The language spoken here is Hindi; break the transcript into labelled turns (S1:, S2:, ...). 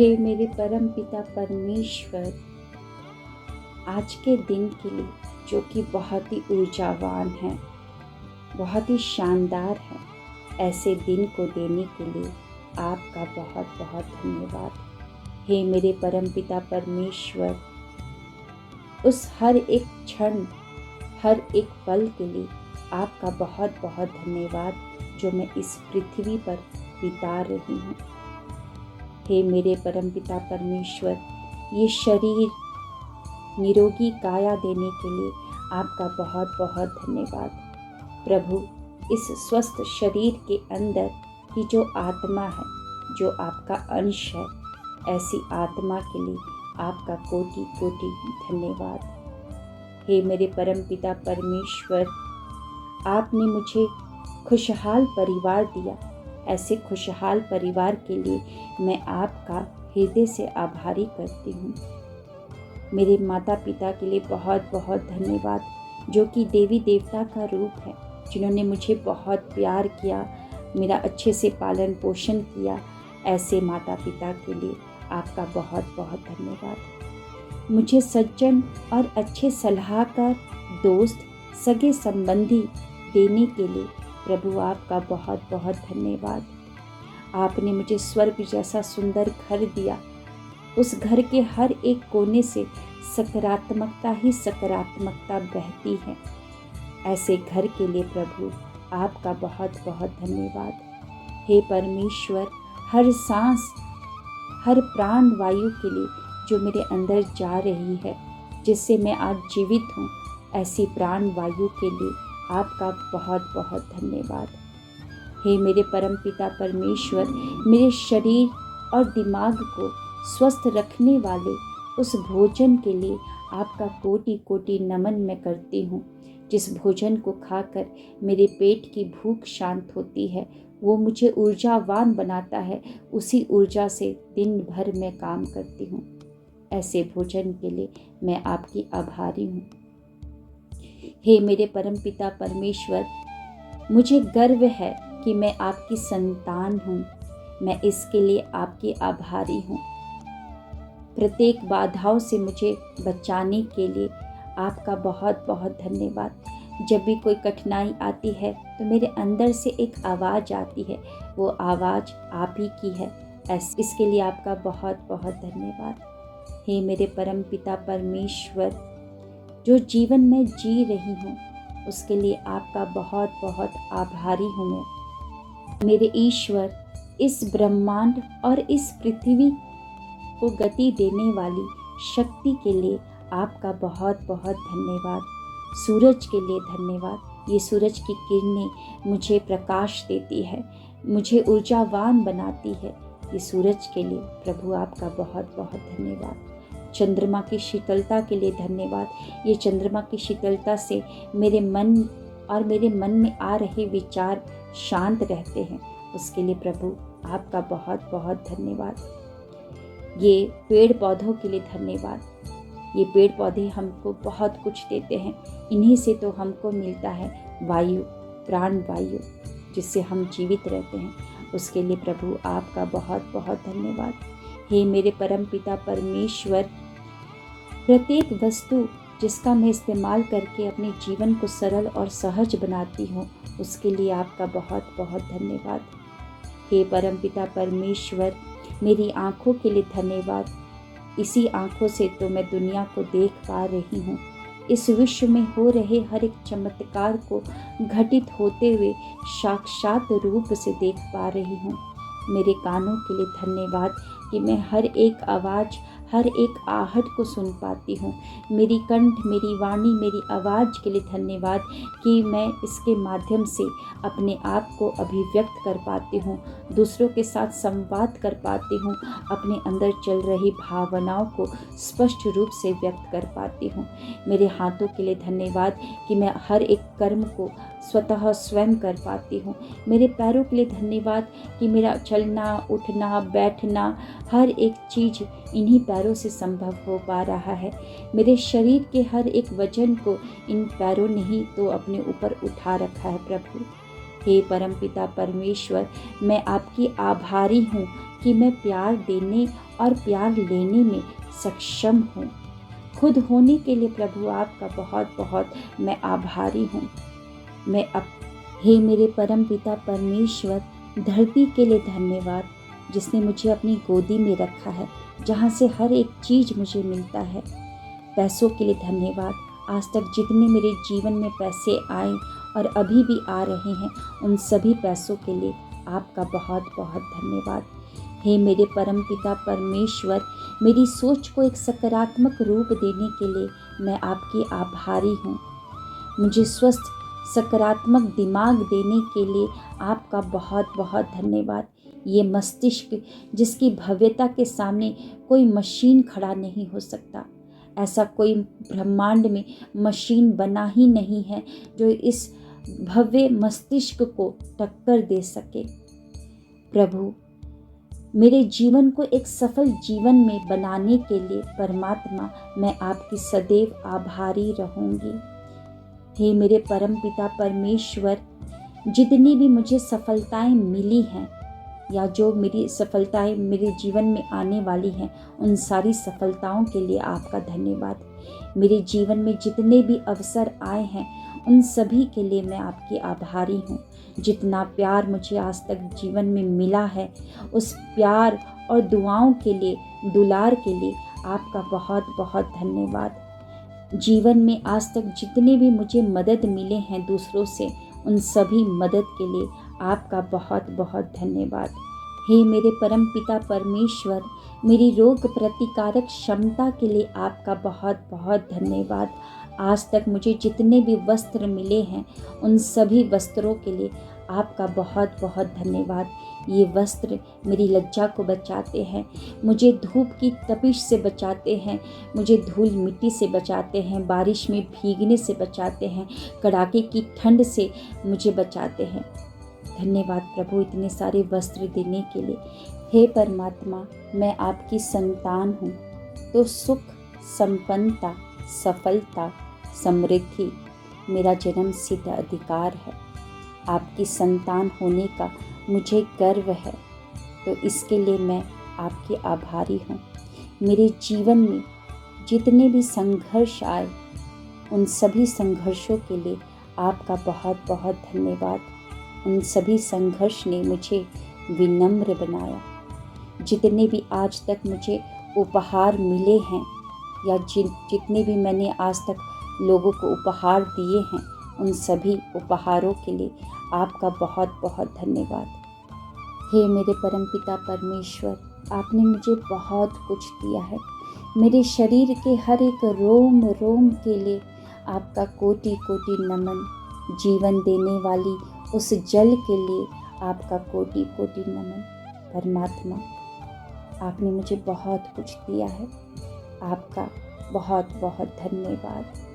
S1: हे मेरे परम पिता परमेश्वर, आज के दिन के लिए जो कि बहुत ही ऊर्जावान है, बहुत ही शानदार है, ऐसे दिन को देने के लिए आपका बहुत बहुत धन्यवाद। हे मेरे परम पिता परमेश्वर, उस हर एक क्षण, हर एक पल के लिए आपका बहुत बहुत धन्यवाद जो मैं इस पृथ्वी पर बिता रही हूँ। हे मेरे परम पिता परमेश्वर, ये शरीर निरोगी काया देने के लिए आपका बहुत बहुत धन्यवाद। प्रभु, इस स्वस्थ शरीर के अंदर की जो आत्मा है, जो आपका अंश है, ऐसी आत्मा के लिए आपका कोटि कोटि धन्यवाद। हे मेरे परम पिता परमेश्वर, आपने मुझे खुशहाल परिवार दिया। ऐसे खुशहाल परिवार के लिए मैं आपका हृदय से आभारी करती हूँ। मेरे माता पिता के लिए बहुत बहुत धन्यवाद, जो कि देवी देवता का रूप है, जिन्होंने मुझे बहुत प्यार किया, मेरा अच्छे से पालन पोषण किया। ऐसे माता पिता के लिए आपका बहुत बहुत धन्यवाद। मुझे सज्जन और अच्छे सलाहकार, दोस्त, सगे संबंधी देने के लिए प्रभु आपका बहुत बहुत धन्यवाद। आपने मुझे स्वर्ग जैसा सुंदर घर दिया। उस घर के हर एक कोने से सकारात्मकता ही सकारात्मकता बहती है। ऐसे घर के लिए प्रभु आपका बहुत बहुत धन्यवाद। हे परमेश्वर, हर सांस, हर प्राण वायु के लिए जो मेरे अंदर जा रही है, जिससे मैं आज जीवित हूँ, ऐसी प्राण वायु के लिए आपका बहुत बहुत धन्यवाद। हे मेरे परम पिता परमेश्वर, मेरे शरीर और दिमाग को स्वस्थ रखने वाले उस भोजन के लिए आपका कोटि कोटि नमन मैं करती हूँ। जिस भोजन को खाकर मेरे पेट की भूख शांत होती है, वो मुझे ऊर्जावान बनाता है, उसी ऊर्जा से दिन भर मैं काम करती हूँ। ऐसे भोजन के लिए मैं आपकी आभारी हूँ। हे मेरे परम पिता परमेश्वर, मुझे गर्व है कि मैं आपकी संतान हूँ। मैं इसके लिए आपकी आभारी हूँ। प्रत्येक बाधाओं से मुझे बचाने के लिए आपका बहुत बहुत धन्यवाद। जब भी कोई कठिनाई आती है तो मेरे अंदर से एक आवाज़ आती है, वो आवाज़ आप ही की है। इसके लिए आपका बहुत बहुत धन्यवाद। हे मेरे परम पिता परमेश्वर, जो जीवन में जी रही हूँ उसके लिए आपका बहुत बहुत आभारी हूँ मैं। मेरे ईश्वर, इस ब्रह्मांड और इस पृथ्वी को गति देने वाली शक्ति के लिए आपका बहुत बहुत धन्यवाद। सूरज के लिए धन्यवाद। ये सूरज की किरणें मुझे प्रकाश देती है, मुझे ऊर्जावान बनाती है। ये सूरज के लिए प्रभु आपका बहुत बहुत धन्यवाद। चंद्रमा की शीतलता के लिए धन्यवाद। ये चंद्रमा की शीतलता से मेरे मन और मेरे मन में आ रहे विचार शांत रहते हैं। उसके लिए प्रभु आपका बहुत बहुत धन्यवाद। ये पेड़ पौधों के लिए धन्यवाद। ये पेड़ पौधे हमको बहुत कुछ देते हैं। इन्हीं से तो हमको मिलता है वायु, प्राण वायु, जिससे हम जीवित रहते हैं। उसके लिए प्रभु आपका बहुत बहुत धन्यवाद। हे मेरे परम पिता परमेश्वर, प्रत्येक वस्तु जिसका मैं इस्तेमाल करके अपने जीवन को सरल और सहज बनाती हूँ, उसके लिए आपका बहुत बहुत धन्यवाद। हे परम पिता परमेश्वर, मेरी आँखों के लिए धन्यवाद। इसी आँखों से तो मैं दुनिया को देख पा रही हूँ। इस विश्व में हो रहे हर एक चमत्कार को घटित होते हुए साक्षात रूप से देख पा रही हूँ। मेरे कानों के लिए धन्यवाद कि मैं हर एक आवाज़, हर एक आहट को सुन पाती हूँ। मेरी कंठ, मेरी वाणी, मेरी आवाज़ के लिए धन्यवाद कि मैं इसके माध्यम से अपने आप को अभिव्यक्त कर पाती हूँ, दूसरों के साथ संवाद कर पाती हूँ, अपने अंदर चल रही भावनाओं को स्पष्ट रूप से व्यक्त कर पाती हूँ। मेरे हाथों के लिए धन्यवाद कि मैं हर एक कर्म को स्वतः स्वयं कर पाती हूँ। मेरे पैरों के लिए धन्यवाद कि मेरा चलना, उठना, बैठना, हर एक चीज़ इन्हीं पैरों से संभव हो पा रहा है। मेरे शरीर के हर एक वजन को इन पैरों ने ही तो अपने ऊपर उठा रखा है प्रभु। हे परमपिता परमेश्वर, मैं आपकी आभारी हूँ कि मैं प्यार देने और प्यार लेने में सक्षम हूँ। खुद होने के लिए प्रभु आपका बहुत बहुत मैं आभारी हूँ। हे मेरे परमपिता परमेश्वर, धरती के लिए धन्यवाद जिसने मुझे अपनी गोदी में रखा है, जहाँ से हर एक चीज़ मुझे मिलता है। पैसों के लिए धन्यवाद, आज तक जितने मेरे जीवन में पैसे आए और अभी भी आ रहे हैं, उन सभी पैसों के लिए आपका बहुत बहुत धन्यवाद। हे मेरे परमपिता परमेश्वर, मेरी सोच को एक सकारात्मक रूप देने के लिए मैं आपकी आभारी हूँ। मुझे स्वस्थ सकारात्मक दिमाग देने के लिए आपका बहुत बहुत धन्यवाद। ये मस्तिष्क जिसकी भव्यता के सामने कोई मशीन खड़ा नहीं हो सकता, ऐसा कोई ब्रह्मांड में मशीन बना ही नहीं है जो इस भव्य मस्तिष्क को टक्कर दे सके। प्रभु, मेरे जीवन को एक सफल जीवन में बनाने के लिए परमात्मा, मैं आपकी सदैव आभारी रहूंगी। हे मेरे परमपिता परमेश्वर, जितनी भी मुझे सफलताएं मिली हैं या जो मेरी सफलताएं मेरे जीवन में आने वाली हैं, उन सारी सफलताओं के लिए आपका धन्यवाद। मेरे जीवन में जितने भी अवसर आए हैं, उन सभी के लिए मैं आपकी आभारी हूँ। जितना प्यार मुझे आज तक जीवन में मिला है, उस प्यार और दुआओं के लिए, दुलार के लिए आपका बहुत बहुत धन्यवाद। जीवन में आज तक जितने भी मुझे मदद मिले हैं दूसरों से, उन सभी मदद के लिए आपका बहुत बहुत धन्यवाद। हे मेरे परमपिता परमेश्वर, मेरी रोग प्रतिकारक क्षमता के लिए आपका बहुत बहुत धन्यवाद। आज तक मुझे जितने भी वस्त्र मिले हैं, उन सभी वस्त्रों के लिए आपका बहुत बहुत धन्यवाद। ये वस्त्र मेरी लज्जा को बचाते हैं, मुझे धूप की तपिश से बचाते हैं, मुझे धूल मिट्टी से बचाते हैं, बारिश में भीगने से बचाते हैं, कड़ाके की ठंड से मुझे बचाते हैं। धन्यवाद प्रभु इतने सारे वस्त्र देने के लिए। हे परमात्मा, मैं आपकी संतान हूँ, तो सुख, संपन्नता, सफलता, समृद्धि मेरा जन्म सिद्ध अधिकार है। आपकी संतान होने का मुझे गर्व है, तो इसके लिए मैं आपकी आभारी हूँ। मेरे जीवन में जितने भी संघर्ष आए, उन सभी संघर्षों के लिए आपका बहुत बहुत धन्यवाद। उन सभी संघर्ष ने मुझे विनम्र बनाया। जितने भी आज तक मुझे उपहार मिले हैं या जितने भी मैंने आज तक लोगों को उपहार दिए हैं, उन सभी उपहारों के लिए आपका बहुत बहुत धन्यवाद। हे मेरे परमपिता परमेश्वर, आपने मुझे बहुत कुछ दिया है। मेरे शरीर के हर एक रोम रोम के लिए आपका कोटि कोटि नमन। जीवन देने वाली उस जल के लिए आपका कोटि कोटि नमन। परमात्मा, आपने मुझे बहुत कुछ दिया है, आपका बहुत बहुत धन्यवाद।